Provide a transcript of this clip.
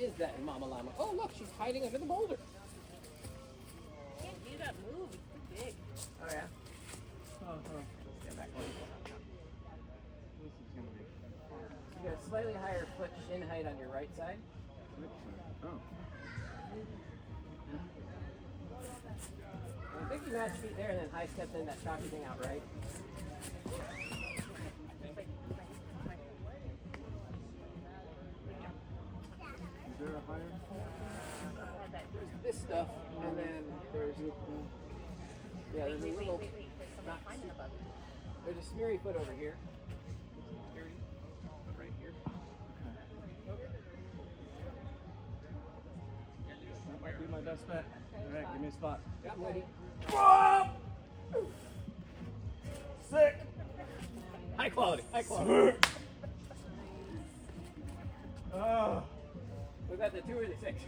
is that in Mama Llama? Oh, look, she's hiding under the boulder. Can't do that move. It's too big. Oh, yeah? Stand back one. This is going to be fun. You got a slightly higher foot shin height on your right side. Oh. I think you match feet there and then high step in that chalky thing out right. Is there a higher? There's this stuff, and then there's there's a little there's a smeary foot over here. Smeary foot right here. That might be my best bet. Alright, give me a spot. Yeah, I'm ready. Sick! High quality, high quality. Oh. Was that the 2 or the 6?